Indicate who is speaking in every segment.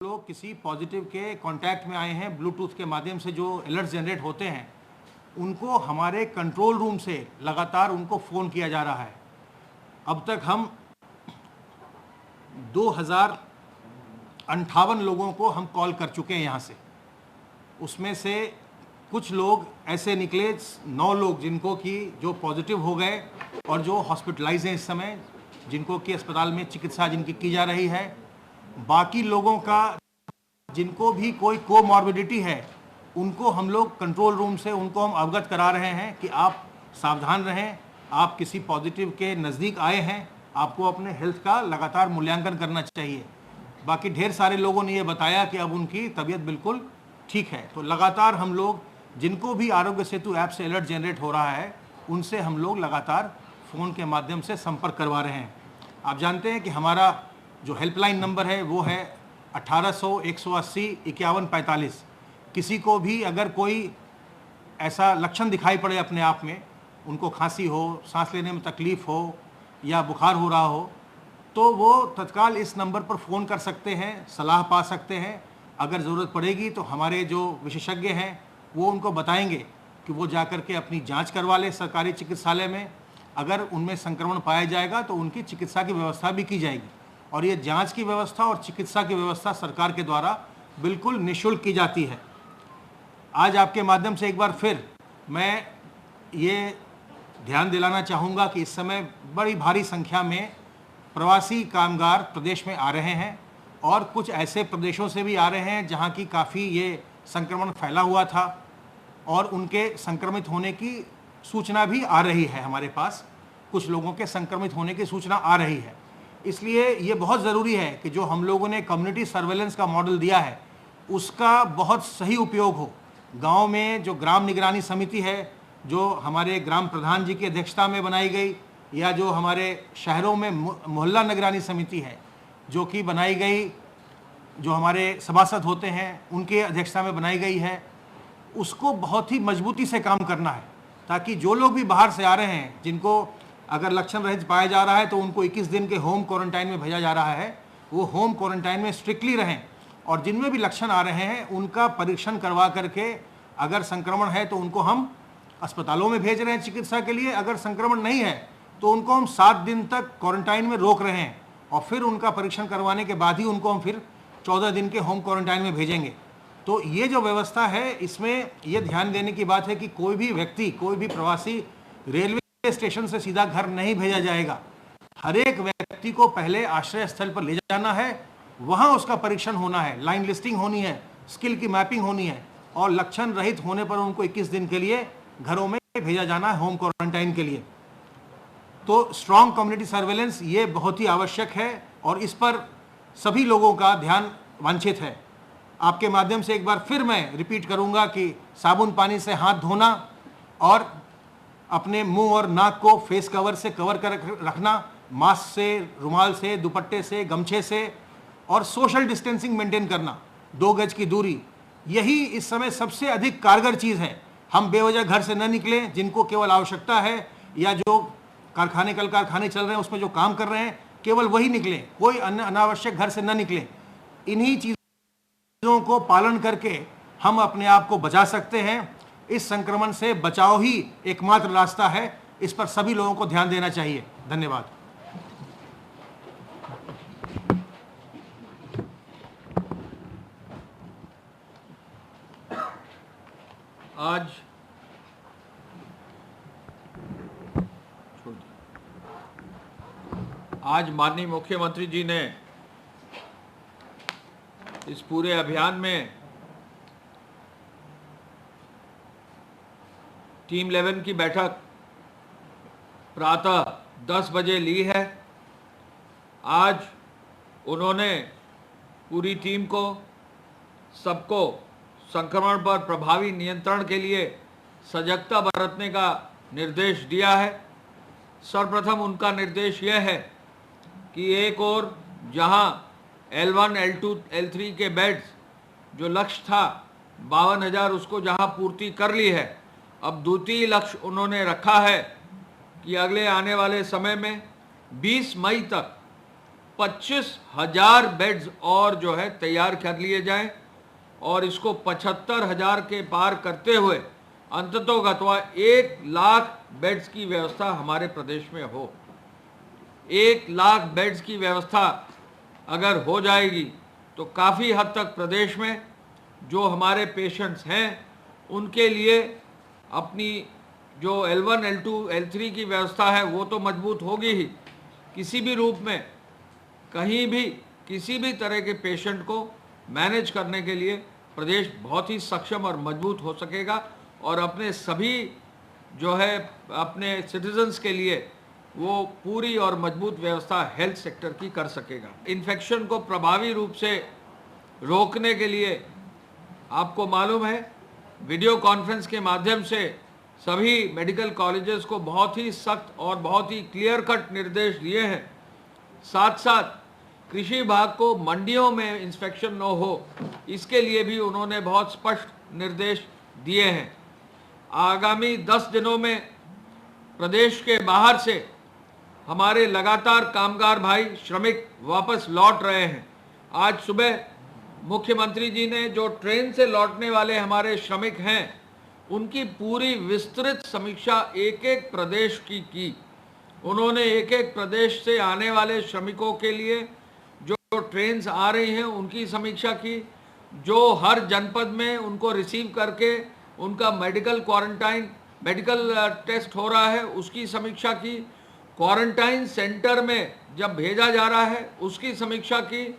Speaker 1: लोग किसी पॉजिटिव के कांटेक्ट में आए हैं, ब्लूटूथ के माध्यम से जो अलर्ट जनरेट होते हैं उनको हमारे कंट्रोल रूम से लगातार उनको फ़ोन किया जा रहा है। अब तक हम 2058 लोगों को हम कॉल कर चुके हैं यहाँ से। उसमें से कुछ लोग ऐसे निकले, 9 लोग जिनको कि जो पॉजिटिव हो गए और जो हॉस्पिटलाइज हैं इस समय, जिनको कि अस्पताल में चिकित्सा जिनकी की जा रही है। बाकी लोगों का जिनको भी कोई कोमॉर्बिडिटी है उनको हम लोग कंट्रोल रूम से उनको हम अवगत करा रहे हैं कि आप सावधान रहें, आप किसी पॉजिटिव के नज़दीक आए हैं, आपको अपने हेल्थ का लगातार मूल्यांकन करना चाहिए। बाकी ढेर सारे लोगों ने ये बताया कि अब उनकी तबीयत बिल्कुल ठीक है। तो लगातार हम लोग जिनको भी आरोग्य सेतु ऐप से अलर्ट जनरेट हो रहा है उनसे हम लोग लगातार फ़ोन के माध्यम से संपर्क करवा रहे हैं। आप जानते हैं कि हमारा जो हेल्पलाइन नंबर है वो है 1800-180-5145। किसी को भी अगर कोई ऐसा लक्षण दिखाई पड़े अपने आप में, उनको खांसी हो, सांस लेने में तकलीफ़ हो या बुखार हो रहा हो, तो वो तत्काल इस नंबर पर फ़ोन कर सकते हैं, सलाह पा सकते हैं। अगर ज़रूरत पड़ेगी तो हमारे जो विशेषज्ञ हैं वो उनको बताएंगे कि वो जाकर के अपनी जांच करवा लें सरकारी चिकित्सालय में। अगर उनमें संक्रमण पाया जाएगा तो उनकी चिकित्सा की व्यवस्था भी की जाएगी। और ये जांच की व्यवस्था और चिकित्सा की व्यवस्था सरकार के द्वारा बिल्कुल निःशुल्क की जाती है। आज आपके माध्यम से एक बार फिर मैं ये ध्यान दिलाना चाहूँगा कि इस समय बड़ी भारी संख्या में प्रवासी कामगार प्रदेश में आ रहे हैं और कुछ ऐसे प्रदेशों से भी आ रहे हैं जहाँ की काफ़ी ये संक्रमण फैला हुआ था और उनके संक्रमित होने की सूचना भी आ रही है। हमारे पास कुछ लोगों के संक्रमित होने की सूचना आ रही है। इसलिए ये बहुत ज़रूरी है कि जो हम लोगों ने कम्युनिटी सर्वेलेंस का मॉडल दिया है उसका बहुत सही उपयोग हो। गांव में जो ग्राम निगरानी समिति है, जो हमारे ग्राम प्रधान जी की अध्यक्षता में बनाई गई, या जो हमारे शहरों में मोहल्ला निगरानी समिति है जो कि बनाई गई, जो हमारे सभासद होते हैं उनके अध्यक्षता में बनाई गई है, उसको बहुत ही मजबूती से काम करना है ताकि जो लोग भी बाहर से आ रहे हैं, जिनको अगर लक्षण रहित पाया जा रहा है तो उनको 21 दिन के होम क्वारंटाइन में भेजा जा रहा है, वो होम क्वारंटाइन में स्ट्रिक्टली रहें। और जिनमें भी लक्षण आ रहे हैं उनका परीक्षण करवा करके अगर संक्रमण है तो उनको हम अस्पतालों में भेज रहे हैं चिकित्सा के लिए। अगर संक्रमण नहीं है तो उनको हम 7 दिन तक क्वारंटाइन में रोक रहे हैं और फिर उनका परीक्षण करवाने के बाद ही उनको हम फिर 14 दिन के होम क्वारंटाइन में भेजेंगे। तो ये जो व्यवस्था है इसमें ये ध्यान देने की बात है कि कोई भी व्यक्ति, कोई भी प्रवासी रेलवे स्टेशन से सीधा घर नहीं भेजा जाएगा। हर एक व्यक्ति को पहले आश्रय स्थल पर ले जाना है, वहां उसका परीक्षण होना है, लाइन लिस्टिंग होनी है, स्किल की मैपिंग होनी है और लक्षण रहित होने पर उनको 21 दिन के लिए घरों में भेजा जाना है होम क्वारंटाइन के लिए। तो स्ट्रॉन्ग कम्युनिटी सर्वेलेंस ये बहुत ही आवश्यक है और इस पर सभी लोगों का ध्यान वांछित है। आपके माध्यम से एक बार फिर मैं रिपीट करूंगा कि साबुन पानी से हाथ धोना और अपने मुंह और नाक को फेस कवर से कवर कर रखना, मास्क से, रुमाल से, दुपट्टे से, गमछे से, और सोशल डिस्टेंसिंग मेंटेन करना, 2 गज की दूरी, यही इस समय सबसे अधिक कारगर चीज़ है। हम बेवजह घर से न निकलें, जिनको केवल आवश्यकता है या जो कारखाने कल कारखाने चल रहे हैं उसमें जो काम कर रहे हैं केवल वही निकलें, कोई अन्य अनावश्यक घर से न निकलें। इन्हीं चीज़ों को पालन करके हम अपने आप को बचा सकते हैं। इस संक्रमण से बचाव ही एकमात्र रास्ता है। इस पर सभी लोगों को ध्यान देना चाहिए। धन्यवाद।
Speaker 2: आज माननीय मुख्यमंत्री जी ने इस पूरे अभियान में टीम 11 की बैठक प्रातः 10 बजे ली है। आज उन्होंने पूरी टीम को, सबको संक्रमण पर प्रभावी नियंत्रण के लिए सजगता बरतने का निर्देश दिया है। सर्वप्रथम उनका निर्देश यह है कि एक और जहां L1, L2, L3 के बेड्स जो लक्ष्य था 52,000 उसको जहां पूर्ति कर ली है, अब द्वितीय लक्ष्य उन्होंने रखा है कि अगले आने वाले समय में 20 मई तक 25,000 बेड्स और जो है तैयार कर लिए जाएं और इसको 75,000 के पार करते हुए अंततोगत्वा 1 लाख बेड्स की व्यवस्था हमारे प्रदेश में हो। 1 लाख बेड्स की व्यवस्था अगर हो जाएगी तो काफ़ी हद तक प्रदेश में जो हमारे पेशेंट्स हैं उनके लिए अपनी जो L1, L2, L3 की व्यवस्था है वो तो मजबूत होगी ही, किसी भी रूप में कहीं भी किसी भी तरह के पेशेंट को मैनेज करने के लिए प्रदेश बहुत ही सक्षम और मजबूत हो सकेगा और अपने सभी जो है अपने सिटीजन्स के लिए वो पूरी और मजबूत व्यवस्था हेल्थ सेक्टर की कर सकेगा। इन्फेक्शन को प्रभावी रूप से रोकने के लिए आपको मालूम है वीडियो कॉन्फ्रेंस के माध्यम से सभी मेडिकल कॉलेजेस को बहुत ही सख्त और बहुत ही क्लियर कट निर्देश दिए हैं। साथ साथ कृषि विभाग को मंडियों में इंस्पेक्शन न हो इसके लिए भी उन्होंने बहुत स्पष्ट निर्देश दिए हैं। आगामी 10 दिनों में प्रदेश के बाहर से हमारे लगातार कामगार भाई श्रमिक वापस लौट रहे हैं। आज सुबह मुख्यमंत्री जी ने जो ट्रेन से लौटने वाले हमारे श्रमिक हैं उनकी पूरी विस्तृत समीक्षा एक एक प्रदेश की। उन्होंने एक एक प्रदेश से आने वाले श्रमिकों के लिए जो ट्रेन्स आ रही हैं उनकी समीक्षा की, जो हर जनपद में उनको रिसीव करके उनका मेडिकल क्वारंटाइन मेडिकल टेस्ट हो रहा है उसकी समीक्षा की, क्वारंटाइन सेंटर में जब भेजा जा रहा है उसकी समीक्षा की,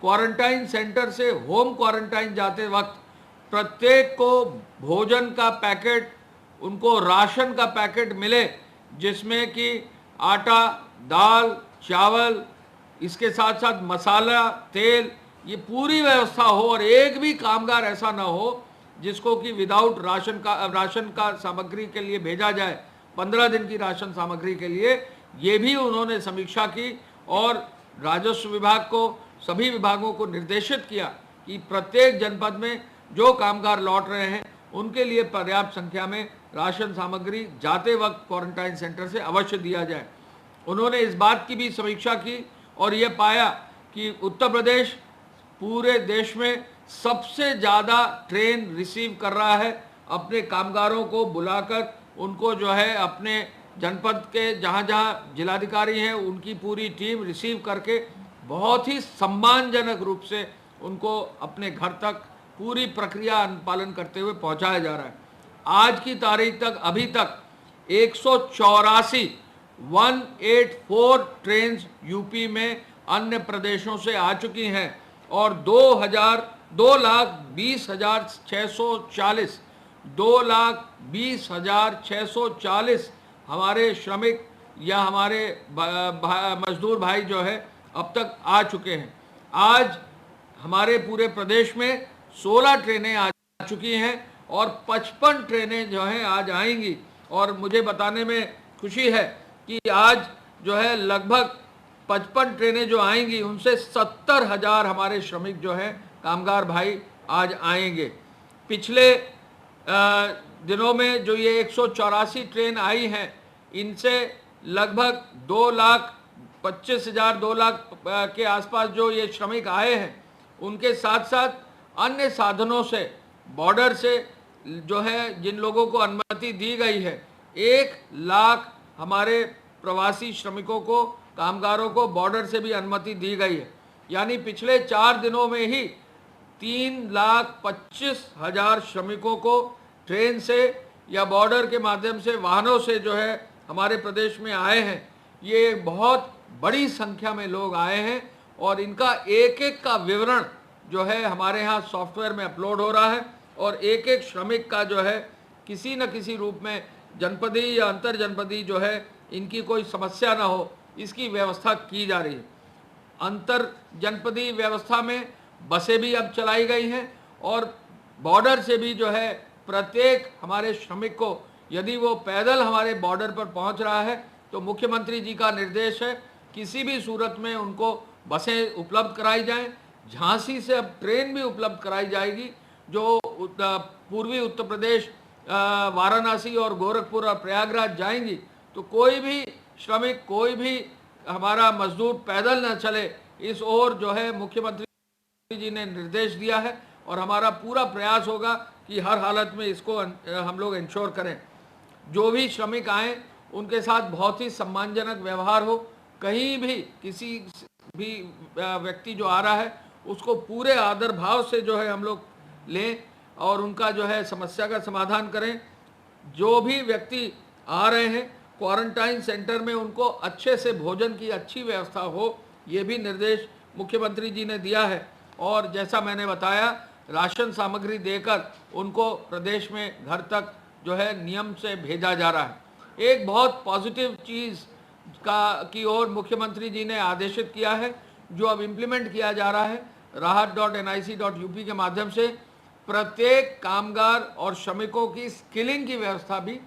Speaker 2: क्वारंटाइन सेंटर से होम क्वारंटाइन जाते वक्त प्रत्येक को भोजन का पैकेट, उनको राशन का पैकेट मिले जिसमें कि आटा, दाल, चावल, इसके साथ साथ मसाला, तेल, ये पूरी व्यवस्था हो और एक भी कामगार ऐसा ना हो जिसको कि विदाउट राशन का सामग्री के लिए भेजा जाए 15 दिन की राशन सामग्री के लिए। ये भी उन्होंने समीक्षा की और राजस्व विभाग को, सभी विभागों को निर्देशित किया कि प्रत्येक जनपद में जो कामगार लौट रहे हैं उनके लिए पर्याप्त संख्या में राशन सामग्री जाते वक्त क्वारंटाइन सेंटर से अवश्य दिया जाए। उन्होंने इस बात की भी समीक्षा की और ये पाया कि उत्तर प्रदेश पूरे देश में सबसे ज़्यादा ट्रेन रिसीव कर रहा है, अपने कामगारों को बुलाकर उनको जो है अपने जनपद के जहाँ जहाँ जिलाधिकारी हैं उनकी पूरी टीम रिसीव करके बहुत ही सम्मानजनक रूप से उनको अपने घर तक पूरी प्रक्रिया अनुपालन करते हुए पहुँचाया जा रहा है। आज की तारीख तक अभी तक 184 ट्रेन यूपी में अन्य प्रदेशों से आ चुकी हैं और 2,20,640 हमारे श्रमिक या हमारे मजदूर भाई जो है अब तक आ चुके हैं। आज हमारे पूरे प्रदेश में 16 ट्रेनें आ चुकी हैं और 55 ट्रेनें जो हैं आज आएंगी और मुझे बताने में खुशी है कि आज जो है लगभग 55 ट्रेनें जो आएंगी उनसे 70,000 हमारे श्रमिक जो हैं कामगार भाई आज आएंगे। पिछले दिनों में जो ये 184 ट्रेन आई हैं इनसे लगभग 2,25,000 2 लाख के आसपास जो ये श्रमिक आए हैं उनके साथ साथ अन्य साधनों से बॉर्डर से जो है जिन लोगों को अनुमति दी गई है 1 लाख हमारे प्रवासी श्रमिकों को, कामगारों को बॉर्डर से भी अनुमति दी गई है। यानी पिछले 4 दिनों में ही 3,25,000 श्रमिकों को ट्रेन से या बॉर्डर के माध्यम से वाहनों से जो है हमारे प्रदेश में आए हैं। ये बहुत बड़ी संख्या में लोग आए हैं और इनका एक एक का विवरण जो है हमारे यहाँ सॉफ्टवेयर में अपलोड हो रहा है और एक एक श्रमिक का जो है किसी न किसी रूप में जनपदी या अंतर जनपदी जो है इनकी कोई समस्या ना हो इसकी व्यवस्था की जा रही है। अंतर जनपदी व्यवस्था में बसें भी अब चलाई गई हैं और बॉर्डर से भी जो है प्रत्येक हमारे श्रमिक को यदि वो पैदल हमारे बॉर्डर पर पहुंच रहा है तो मुख्यमंत्री जी का निर्देश है किसी भी सूरत में उनको बसें उपलब्ध कराई जाएं। झांसी से अब ट्रेन भी उपलब्ध कराई जाएगी जो पूर्वी उत्तर प्रदेश वाराणसी और गोरखपुर और प्रयागराज जाएंगी। तो कोई भी श्रमिक, कोई भी हमारा मजदूर पैदल न चले इस ओर जो है मुख्यमंत्री जी ने निर्देश दिया है और हमारा पूरा प्रयास होगा कि हर हालत में इसको हम लोग इंश्योर करें। जो भी श्रमिक आए उनके साथ बहुत ही सम्मानजनक व्यवहार हो। कहीं भी किसी भी व्यक्ति जो आ रहा है उसको पूरे आदर भाव से जो है हम लोग लें और उनका जो है समस्या का समाधान करें। जो भी व्यक्ति आ रहे हैं क्वारंटाइन सेंटर में उनको अच्छे से भोजन की अच्छी व्यवस्था हो, ये भी निर्देश मुख्यमंत्री जी ने दिया है। और जैसा मैंने बताया, राशन सामग्री देकर उनको प्रदेश में घर तक जो है नियम से भेजा जा रहा है। एक बहुत पॉजिटिव चीज़ की ओर मुख्यमंत्री जी ने आदेशित किया है, जो अब इम्प्लीमेंट किया जा रहा है। rahat.nic.up के माध्यम से प्रत्येक कामगार और श्रमिकों की स्किलिंग की व्यवस्था भी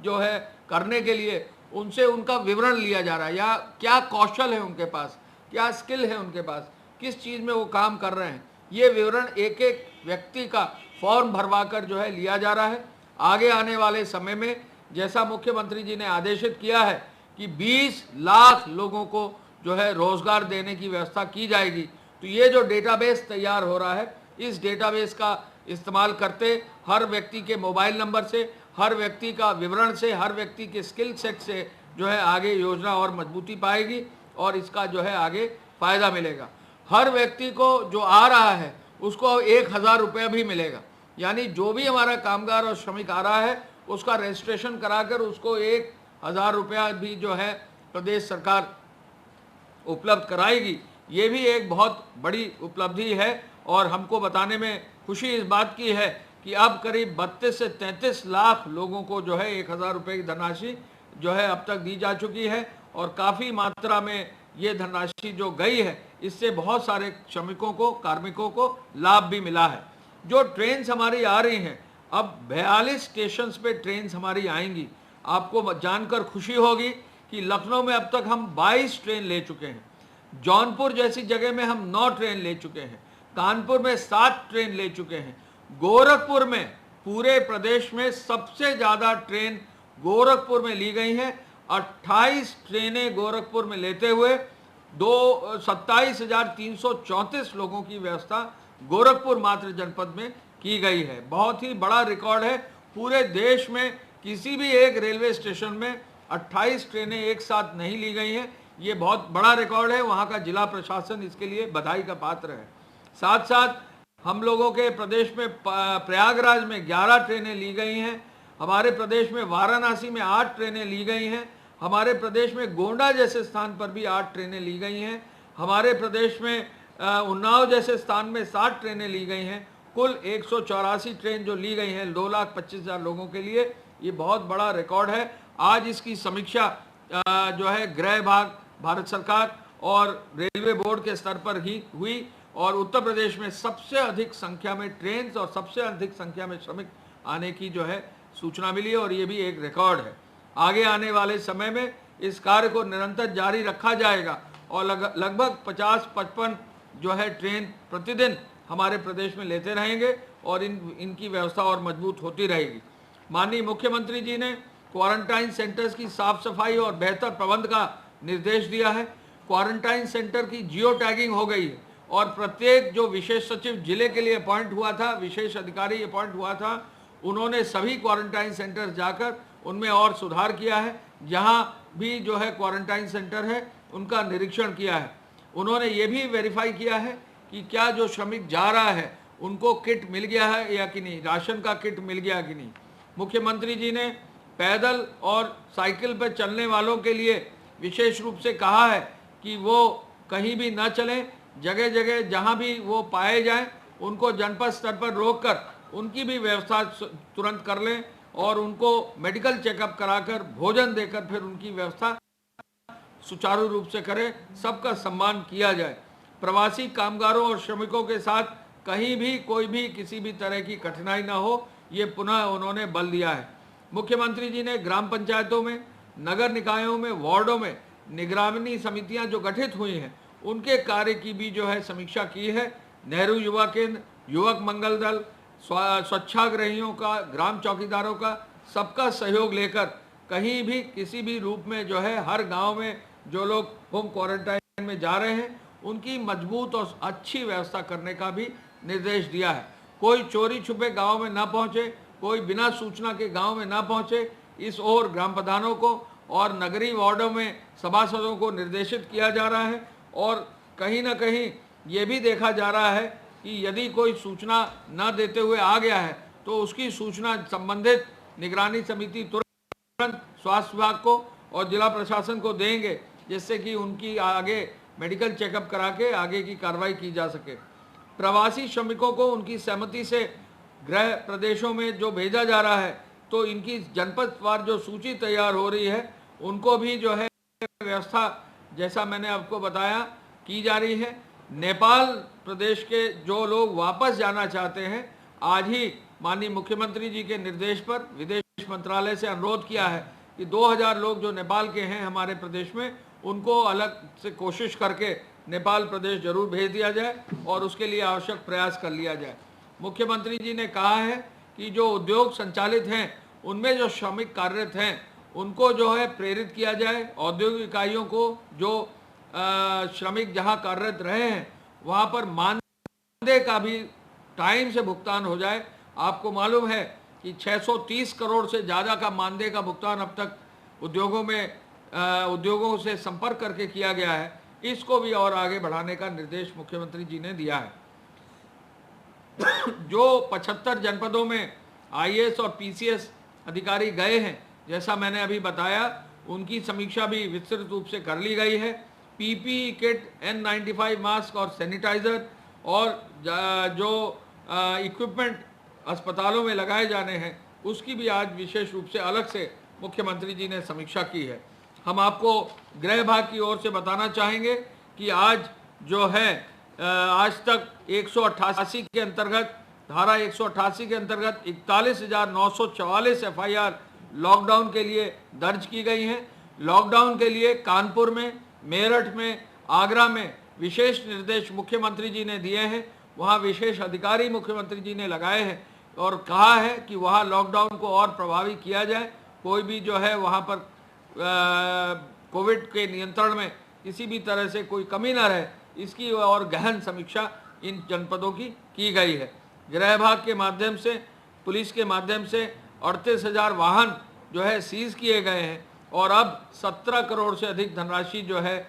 Speaker 2: जो है करने के लिए उनसे उनका विवरण लिया जा रहा है, या क्या कौशल है उनके पास, क्या स्किल है उनके पास, किस चीज़ में वो काम कर रहे हैं, ये विवरण एक एक व्यक्ति का फॉर्म भरवाकर जो है लिया जा रहा है। आगे आने वाले समय में जैसा मुख्यमंत्री जी ने आदेशित किया है कि 20 लाख लोगों को जो है रोजगार देने की व्यवस्था की जाएगी। तो ये जो डेटाबेस तैयार हो रहा है, इस डेटाबेस का इस्तेमाल करते हर व्यक्ति के मोबाइल नंबर से, हर व्यक्ति का विवरण से, हर व्यक्ति के स्किल सेट से जो है आगे योजना और मजबूती पाएगी और इसका जो है आगे फायदा मिलेगा। हर व्यक्ति को जो आ रहा है उसको 1000 रुपया भी मिलेगा, यानी जो भी हमारा कामगार और श्रमिक आ रहा है उसका रजिस्ट्रेशन कराकर उसको 1000 रुपया भी जो है प्रदेश सरकार उपलब्ध कराएगी। ये भी एक बहुत बड़ी उपलब्धि है और हमको बताने में खुशी इस बात की है कि अब करीब 32 से 33 लाख लोगों को जो है 1000 रुपये की धनराशि जो है अब तक दी जा चुकी है और काफ़ी मात्रा में ये धनराशि जो गई है इससे बहुत सारे श्रमिकों को, कार्मिकों को लाभ भी मिला है। जो ट्रेन्स हमारी आ रही हैं, अब 42 स्टेशन पे ट्रेन्स हमारी आएंगी। आपको जानकर खुशी होगी कि लखनऊ में अब तक हम 22 ट्रेन ले चुके हैं, जौनपुर जैसी जगह में हम 9 ट्रेन ले चुके हैं, कानपुर में 7 ट्रेन ले चुके हैं, गोरखपुर में पूरे प्रदेश में सबसे ज़्यादा ट्रेन गोरखपुर में ली गई हैं। 28 ट्रेनें गोरखपुर में लेते हुए 27,334 लोगों की व्यवस्था गोरखपुर मात्र जनपद में की गई है। बहुत ही बड़ा रिकॉर्ड है। पूरे देश में किसी भी एक रेलवे स्टेशन में 28 ट्रेनें एक साथ नहीं ली गई हैं। ये बहुत बड़ा रिकॉर्ड है। वहाँ का जिला प्रशासन इसके लिए बधाई का पात्र है। साथ साथ हम लोगों के प्रदेश में प्रयागराज में 11 ट्रेनें ली गई हैं। हमारे प्रदेश में वाराणसी में 8 ट्रेनें ली गई हैं। हमारे प्रदेश में गोंडा जैसे स्थान पर भी 8 ट्रेनें ली गई हैं। हमारे प्रदेश में उन्नाव जैसे स्थान में 7 ट्रेनें ली गई हैं। कुल 184 ट्रेन जो ली गई हैं 2,25,000 लोगों के लिए, ये बहुत बड़ा रिकॉर्ड है। आज इसकी समीक्षा जो है गृह विभाग, भारत सरकार और रेलवे बोर्ड के स्तर पर ही हुई और उत्तर प्रदेश में सबसे अधिक संख्या में ट्रेन और सबसे अधिक संख्या में श्रमिक आने की जो है सूचना मिली और ये भी एक रिकॉर्ड है। आगे आने वाले समय में इस कार्य को निरंतर जारी रखा जाएगा और लगभग 50-55 जो है ट्रेन प्रतिदिन हमारे प्रदेश में लेते रहेंगे और इनकी व्यवस्था और मजबूत होती रहेगी। माननीय मुख्यमंत्री जी ने क्वारंटाइन सेंटर्स की साफ सफाई और बेहतर प्रबंध का निर्देश दिया है। क्वारंटाइन सेंटर की जियो टैगिंग हो गई है और प्रत्येक जो विशेष सचिव जिले के लिए अपॉइंट हुआ था, विशेष अधिकारी अपॉइंट हुआ था, उन्होंने सभी क्वारंटाइन सेंटर्स जाकर उनमें और सुधार किया है। जहाँ भी जो है क्वारंटाइन सेंटर है उनका निरीक्षण किया है। उन्होंने ये भी वेरीफाई किया है कि क्या जो श्रमिक जा रहा है उनको किट मिल गया है या कि नहीं, राशन का किट मिल गया कि नहीं। मुख्यमंत्री जी ने पैदल और साइकिल पर चलने वालों के लिए विशेष रूप से कहा है कि वो कहीं भी न चलें, जगह जगह जहाँ भी वो पाए जाएं उनको जनपद स्तर पर रोककर उनकी भी व्यवस्था तुरंत कर लें और उनको मेडिकल चेकअप कराकर भोजन देकर फिर उनकी व्यवस्था सुचारू रूप से करें। सबका सम्मान किया जाए। प्रवासी कामगारों और श्रमिकों के साथ कहीं भी कोई भी किसी भी तरह की कठिनाई ना हो, ये पुनः उन्होंने बल दिया है। मुख्यमंत्री जी ने ग्राम पंचायतों में, नगर निकायों में, वार्डों में निगरानी समितियां जो गठित हुई हैं उनके कार्य की भी जो है समीक्षा की है। नेहरू युवा केंद्र, युवक मंगल दल, स्वच्छाग्रहियों का, ग्राम चौकीदारों का सबका सहयोग लेकर कहीं भी किसी भी रूप में जो है हर गांव में जो लोग होम क्वारंटाइन में जा रहे हैं उनकी मजबूत और अच्छी व्यवस्था करने का भी निर्देश दिया है। कोई चोरी छुपे गांव में ना पहुंचे, कोई बिना सूचना के गांव में ना पहुंचे, इस ओर ग्राम प्रधानों को और नगरीय वार्डों में सभासदों को निर्देशित किया जा रहा है। और कहीं ना कहीं ये भी देखा जा रहा है कि यदि कोई सूचना न देते हुए आ गया है तो उसकी सूचना संबंधित निगरानी समिति तुरंत स्वास्थ्य विभाग को और जिला प्रशासन को देंगे, जिससे कि उनकी आगे मेडिकल चेकअप करा के आगे की कार्रवाई की जा सके। प्रवासी श्रमिकों को उनकी सहमति से गृह प्रदेशों में जो भेजा जा रहा है, तो इनकी जनपदवार जो सूची तैयार हो रही है, उनको भी जो है व्यवस्था जैसा मैंने आपको बताया की जा रही है। नेपाल प्रदेश के जो लोग वापस जाना चाहते हैं, आज ही माननीय मुख्यमंत्री जी के निर्देश पर विदेश मंत्रालय से अनुरोध किया है कि 2000 लोग जो नेपाल के हैं हमारे प्रदेश में, उनको अलग से कोशिश करके नेपाल प्रदेश जरूर भेज दिया जाए और उसके लिए आवश्यक प्रयास कर लिया जाए। मुख्यमंत्री जी ने कहा है कि जो उद्योग संचालित हैं उनमें जो श्रमिक कार्यरत हैं उनको जो है प्रेरित किया जाए। औद्योगिक इकाइयों को जो श्रमिक जहां कार्यरत रहे हैं वहां पर मानदेय का भी टाइम से भुगतान हो जाए। आपको मालूम है कि 630 करोड़ से ज़्यादा का मानदेय का भुगतान अब तक उद्योगों से संपर्क करके किया गया है। इसको भी और आगे बढ़ाने का निर्देश मुख्यमंत्री जी ने दिया है। जो 75 जनपदों में आईएएस और पीसीएस अधिकारी गए हैं, जैसा मैंने अभी बताया, उनकी समीक्षा भी विस्तृत रूप से कर ली गई है। पीपीई किट, N95 मास्क और सैनिटाइजर और जो इक्विपमेंट अस्पतालों में लगाए जाने हैं, उसकी भी आज विशेष रूप से अलग से मुख्यमंत्री जी ने समीक्षा की है। हम आपको गृह विभाग की ओर से बताना चाहेंगे कि आज जो है आज तक 188 के अंतर्गत, धारा 188 के अंतर्गत 41,944 FIR लॉकडाउन के लिए दर्ज की गई हैं। लॉकडाउन के लिए कानपुर में, मेरठ में, आगरा में विशेष निर्देश मुख्यमंत्री जी ने दिए हैं। वहाँ विशेष अधिकारी मुख्यमंत्री जी ने लगाए हैं और कहा है कि वहाँ लॉकडाउन को और प्रभावी किया जाए। कोई भी जो है वहाँ पर कोविड के नियंत्रण में किसी भी तरह से कोई कमी न रहे, इसकी और गहन समीक्षा इन जनपदों की गई है। गृह विभाग के माध्यम से, पुलिस के माध्यम से 38,000 वाहन जो है सीज किए गए हैं और अब 17 करोड़ से अधिक धनराशि जो है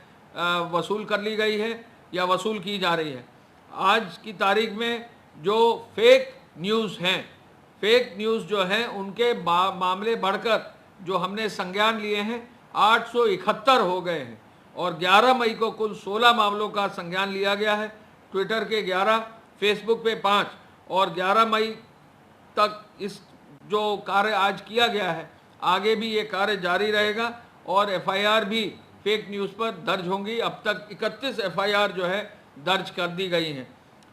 Speaker 2: वसूल कर ली गई है या वसूल की जा रही है। आज की तारीख में जो फेक न्यूज़ हैं, फेक न्यूज़ जो हैं उनके मामले बढ़कर जो हमने संज्ञान लिए हैं 871 हो गए हैं और 11 मई को कुल 16 मामलों का संज्ञान लिया गया है। ट्विटर के 11, फेसबुक पे 5 और 11 मई तक इस जो कार्य आज किया गया है, आगे भी ये कार्य जारी रहेगा और FIR भी फेक न्यूज़ पर दर्ज होंगी। अब तक 31 FIR जो है दर्ज कर दी गई हैं।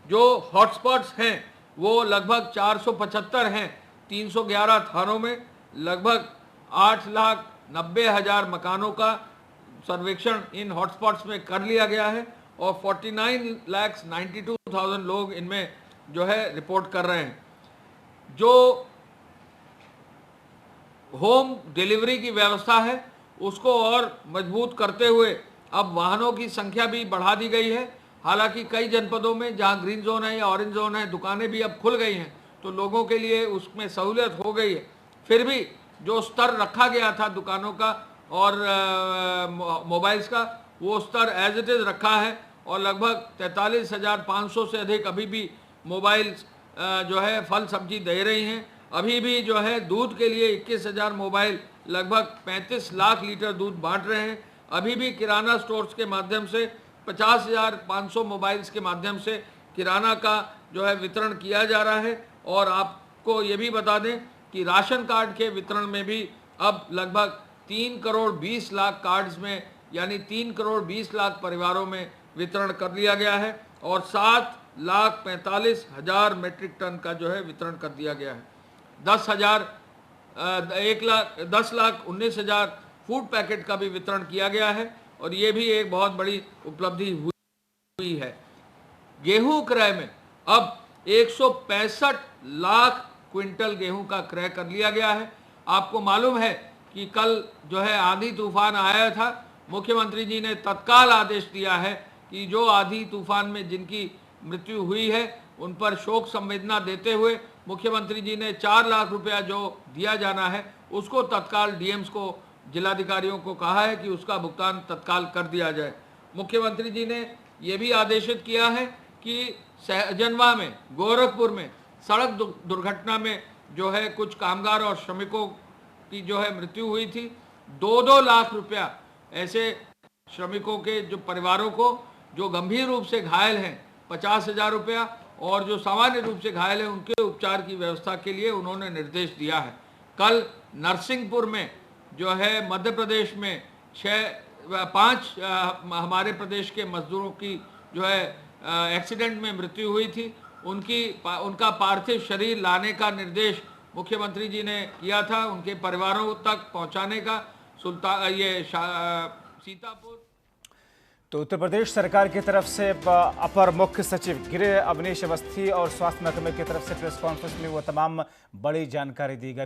Speaker 2: जो हॉटस्पॉट्स हैं वो लगभग 475 हैं। 311 थानों में लगभग 8,90,000 मकानों का सर्वेक्षण इन हॉटस्पॉट्स में कर लिया गया है और 49,92,000 लोग इनमें जो है रिपोर्ट कर रहे हैं। जो होम डिलीवरी की व्यवस्था है उसको और मजबूत करते हुए अब वाहनों की संख्या भी बढ़ा दी गई है। हालांकि कई जनपदों में जहां ग्रीन जोन है या ऑरेंज जोन है, दुकानें भी अब खुल गई हैं तो लोगों के लिए उसमें सहूलियत हो गई है। फिर भी जो स्तर रखा गया था दुकानों का और मोबाइल्स का, वो स्तर एज इट इज़ रखा है और लगभग 43,500 से अधिक अभी भी मोबाइल्स जो है फल सब्जी दे रही हैं। अभी भी जो है दूध के लिए 21,000 मोबाइल लगभग 35 लाख लीटर दूध बांट रहे हैं। अभी भी किराना स्टोर्स के माध्यम से 50,500 मोबाइल्स के माध्यम से किराना का जो है वितरण किया जा रहा है। और आपको ये भी बता दें कि राशन कार्ड के वितरण में भी अब लगभग 3 करोड़ 20 लाख कार्ड्स में, यानी 3 करोड़ 20 लाख परिवारों में वितरण कर लिया गया है और 7,45,000 मेट्रिक टन का जो है वितरण कर दिया गया है। 10,19,000 फूड पैकेट का भी वितरण किया गया है और ये भी एक बहुत बड़ी उपलब्धि हुई है। गेहूं क्रय में अब 165 लाख क्विंटल गेहूं का क्रय कर लिया गया है। आपको मालूम है कि कल जो है आंधी तूफान आया था, मुख्यमंत्री जी ने तत्काल आदेश दिया है कि जो आंधी तूफान में जिनकी मृत्यु हुई है उन पर शोक संवेदना देते हुए मुख्यमंत्री जी ने 4 लाख रुपया जो दिया जाना है उसको तत्काल डीएम्स को, जिलाधिकारियों को कहा है कि उसका भुगतान तत्काल कर दिया जाए। मुख्यमंत्री जी ने ये भी आदेशित किया है कि सहजनवा में, गोरखपुर में सड़क दुर्घटना में जो है कुछ कामगार और श्रमिकों की जो है मृत्यु हुई थी, 2-2 लाख रुपया ऐसे श्रमिकों के जो परिवारों को जो गंभीर रूप से घायल हैं 50,000 रुपया, और जो सामान्य रूप से घायल हैं उनके उपचार की व्यवस्था के लिए उन्होंने निर्देश दिया है। कल नरसिंहपुर में जो है मध्य प्रदेश में 5 हमारे प्रदेश के मजदूरों की जो है एक्सीडेंट में मृत्यु हुई थी, उनका पार्थिव शरीर लाने का निर्देश मुख्यमंत्री जी ने किया था, उनके परिवारों तक पहुंचाने का। सीतापुर।
Speaker 3: तो उत्तर प्रदेश सरकार की तरफ से अपर मुख्य सचिव गृह अवनीश अवस्थी और स्वास्थ्य महकमे की तरफ से प्रेस कॉन्फ्रेंस में वो तमाम बड़ी जानकारी दी गई।